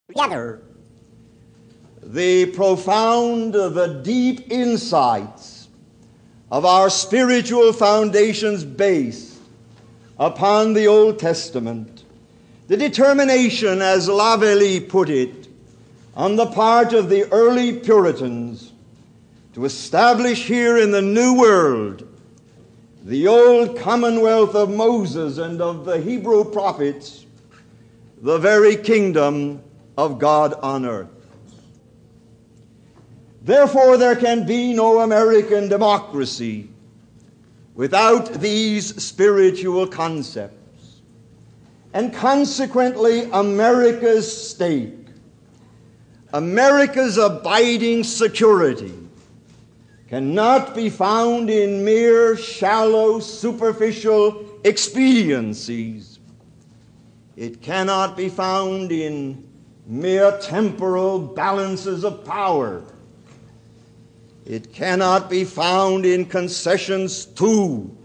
together the profound, the deep insights of our spiritual foundations based upon the Old Testament, the determination, as Lavely put it, on the part of the early Puritans to establish here in the New World the old commonwealth of Moses and of the Hebrew prophets, the very kingdom of God on earth. Therefore, there can be no American democracy without these spiritual concepts. And consequently, America's stake, America's abiding security, cannot be found in mere shallow, superficial expediencies. It cannot be found in mere temporal balances of power. It cannot be found in concessions to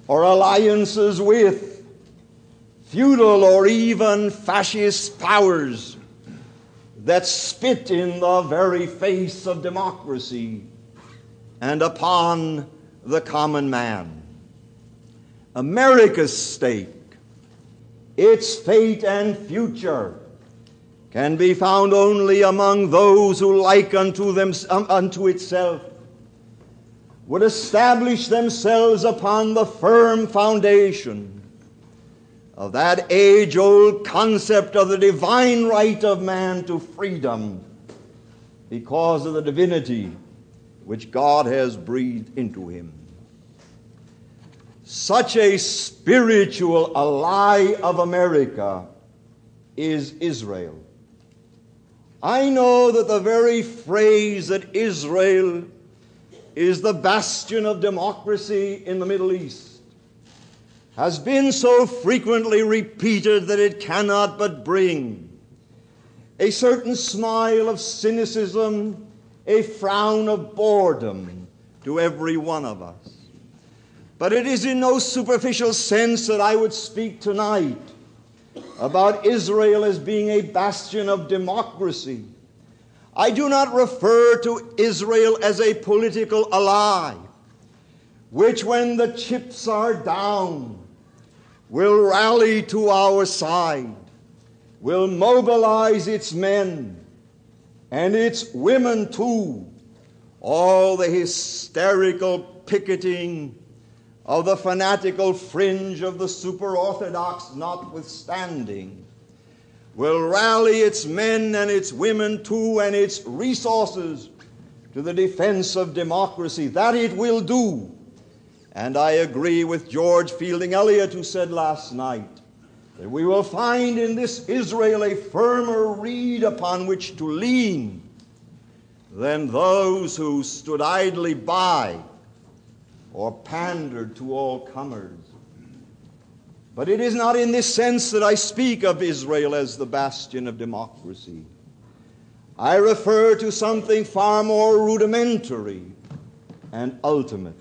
or alliances with feudal or even fascist powers that spit in the very face of democracy and upon the common man. America's stake, its fate and future, can be found only among those who, like unto itself, would establish themselves upon the firm foundation of that age-old concept of the divine right of man to freedom because of the divinity which God has breathed into him. Such a spiritual ally of America is Israel. I know that the very phrase that Israel is the bastion of democracy in the Middle East has been so frequently repeated that it cannot but bring a certain smile of cynicism, a frown of boredom to every one of us. But it is in no superficial sense that I would speak tonight about Israel as being a bastion of democracy. I do not refer to Israel as a political ally, which when the chips are down will rally to our side, will mobilize its men and its women too, all the hysterical picketing of the fanatical fringe of the super-Orthodox notwithstanding, will rally its men and its women too and its resources to the defense of democracy. That it will do. And I agree with George Fielding Eliot, who said last night that we will find in this Israel a firmer reed upon which to lean than those who stood idly by or pandered to all comers. But it is not in this sense that I speak of Israel as the bastion of democracy. I refer to something far more rudimentary and ultimate.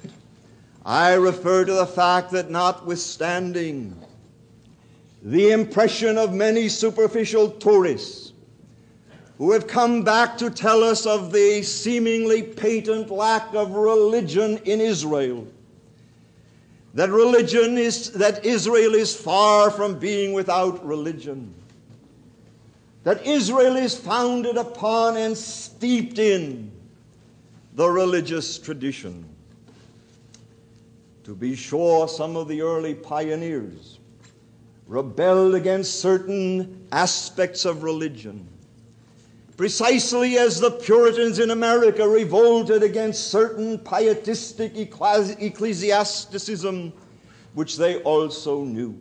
I refer to the fact that notwithstanding the impression of many superficial tourists who have come back to tell us of the seemingly patent lack of religion in Israel, that Israel is far from being without religion, that Israel is founded upon and steeped in the religious tradition. To be sure, some of the early pioneers rebelled against certain aspects of religion, precisely as the Puritans in America revolted against certain pietistic ecclesiasticism, which they also knew.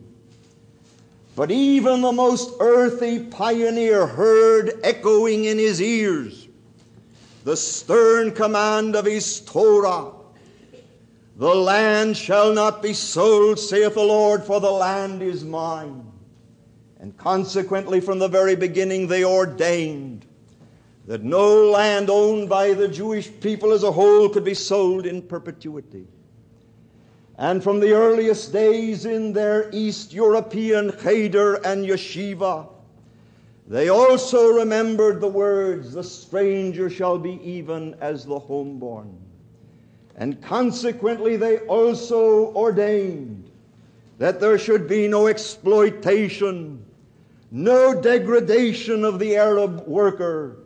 But even the most earthy pioneer heard echoing in his ears the stern command of his Torah, "The land shall not be sold, saith the Lord, for the land is mine." And consequently, from the very beginning, they ordained that no land owned by the Jewish people as a whole could be sold in perpetuity. And from the earliest days in their East European cheder and yeshiva, They also remembered the words, "The stranger shall be even as the homeborn." And consequently, they also ordained that there should be no exploitation, no degradation of the Arab worker,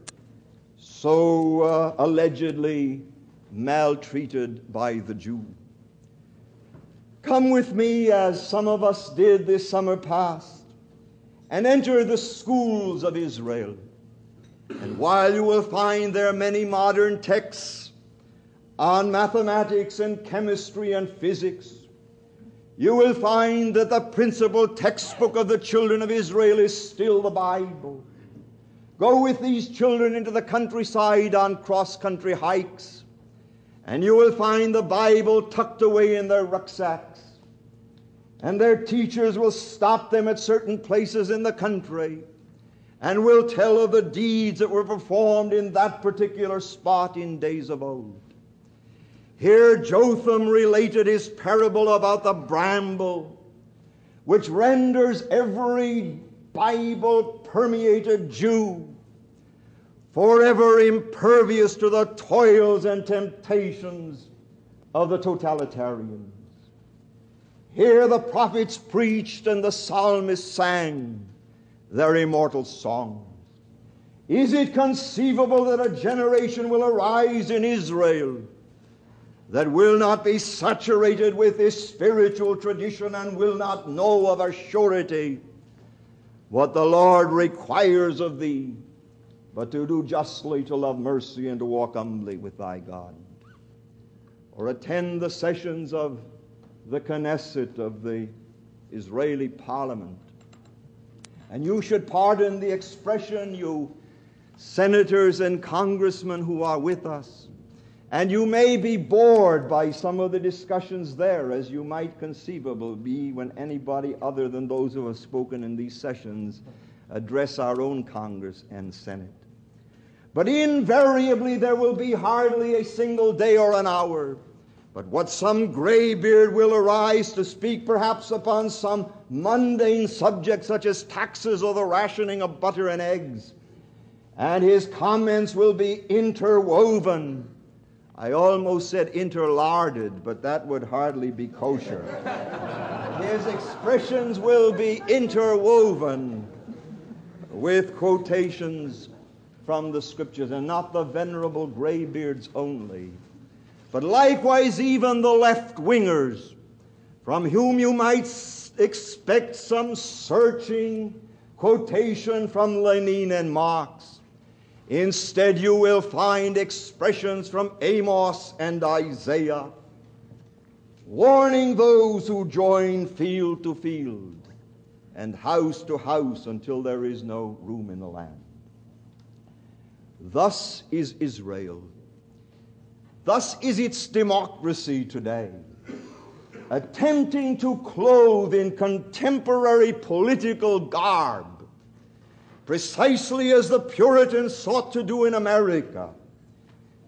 so allegedly maltreated by the Jew. Come with me, as some of us did this summer past, and enter the schools of Israel. And while you will find there many modern texts on mathematics and chemistry and physics, you will find that the principal textbook of the children of Israel is still the Bible. Go with these children into the countryside on cross-country hikes, and you will find the Bible tucked away in their rucksacks. And their teachers will stop them at certain places in the country and will tell of the deeds that were performed in that particular spot in days of old. Here Jotham related his parable about the bramble, which renders every Bible-permeated Jew forever impervious to the toils and temptations of the totalitarians. Here the prophets preached and the psalmists sang their immortal songs. Is it conceivable that a generation will arise in Israel that will not be saturated with this spiritual tradition and will not know of a surety what the Lord requires of thee, but to do justly, to love mercy, and to walk humbly with thy God? Or attend the sessions of the Knesset, of the Israeli parliament. And you should pardon the expression, you senators and congressmen who are with us, and you may be bored by some of the discussions there, as you might conceivably be when anybody other than those who have spoken in these sessions address our own Congress and Senate. But invariably there will be hardly a single day or an hour but what some graybeard will arise to speak perhaps upon some mundane subject such as taxes or the rationing of butter and eggs, and his comments will be interwoven. I almost said interlarded, but that would hardly be kosher. His expressions will be interwoven with quotations from the Scriptures, and not the venerable graybeards only, but likewise even the left-wingers, from whom you might expect some searching quotation from Lenin and Marx. Instead, you will find expressions from Amos and Isaiah, warning those who join field to field and house to house until there is no room in the land. Thus is Israel. Thus is its democracy today, attempting to clothe in contemporary political garb, precisely as the Puritans sought to do in America,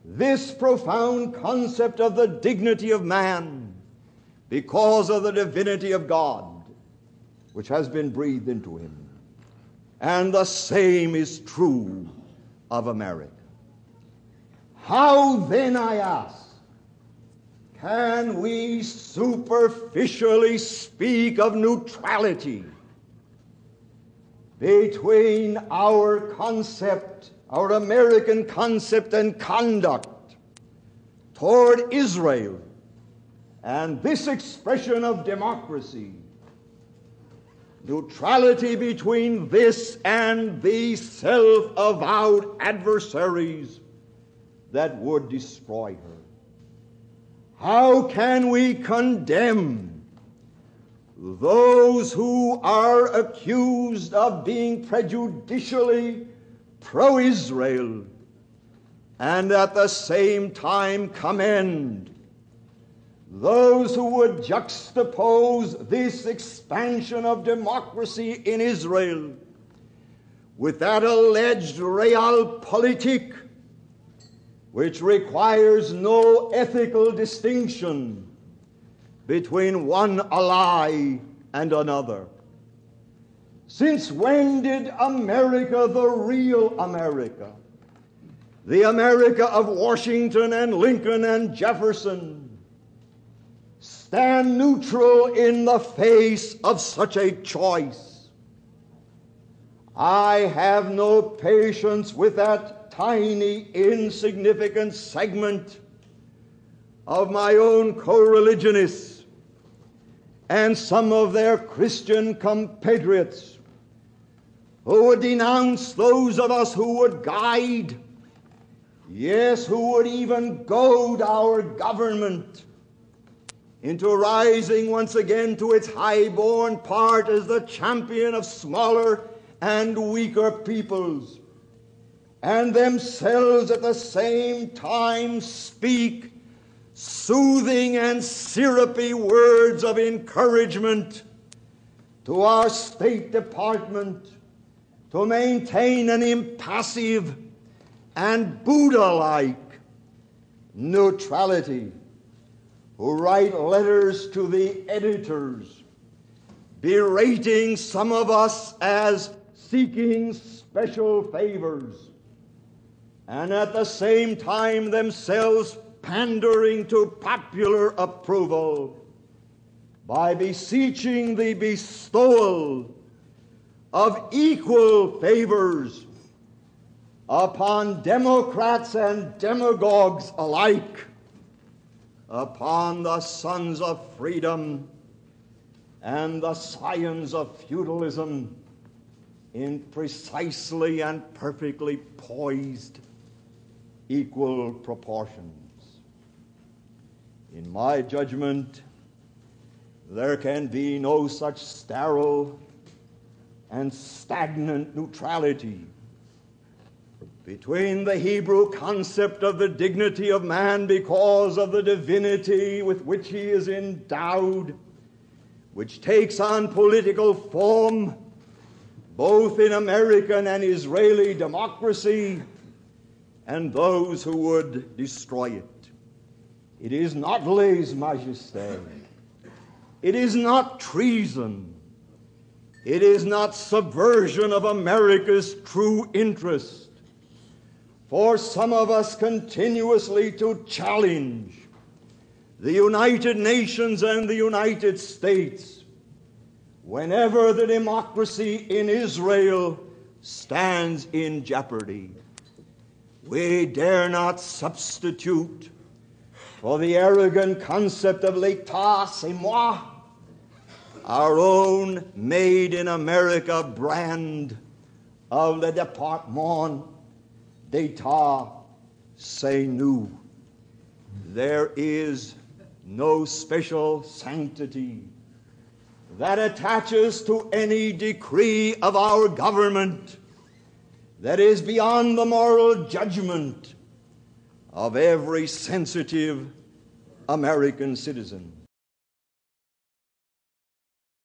this profound concept of the dignity of man because of the divinity of God, which has been breathed into him. And the same is true of America. How then, I ask, can we superficially speak of neutrality between our concept, our American concept and conduct toward Israel, and this expression of democracy, neutrality between this and these self-avowed adversaries that would destroy her? How can we condemn those who are accused of being prejudicially pro-Israel and at the same time commend those who would juxtapose this expansion of democracy in Israel with that alleged realpolitik which requires no ethical distinction between one ally and another? Since when did America, the real America, the America of Washington and Lincoln and Jefferson, stand neutral in the face of such a choice? I have no patience with that tiny, insignificant segment of my own co-religionists and some of their Christian compatriots who would denounce those of us who would guide, yes, who would even goad our government into rising once again to its high-born part as the champion of smaller and weaker peoples, and themselves at the same time speak soothing and syrupy words of encouragement to our State Department to maintain an impassive and Buddha-like neutrality, who write letters to the editors berating some of us as seeking special favors, and at the same time themselves pandering to popular approval by beseeching the bestowal of equal favors upon Democrats and demagogues alike, upon the sons of freedom and the scions of feudalism, in precisely and perfectly poised equal proportions. In my judgment, there can be no such sterile and stagnant neutrality between the Hebrew concept of the dignity of man because of the divinity with which he is endowed, which takes on political form both in American and Israeli democracy, and those who would destroy it. It is not lèse-majesté. It is not treason. It is not subversion of America's true interest for some of us continuously to challenge the United Nations and the United States whenever the democracy in Israel stands in jeopardy. We dare not substitute for the arrogant concept of l'État, c'est moi, our own made in America brand of le département d'État, c'est nous. There is no special sanctity that attaches to any decree of our government that is beyond the moral judgment of every sensitive American citizen.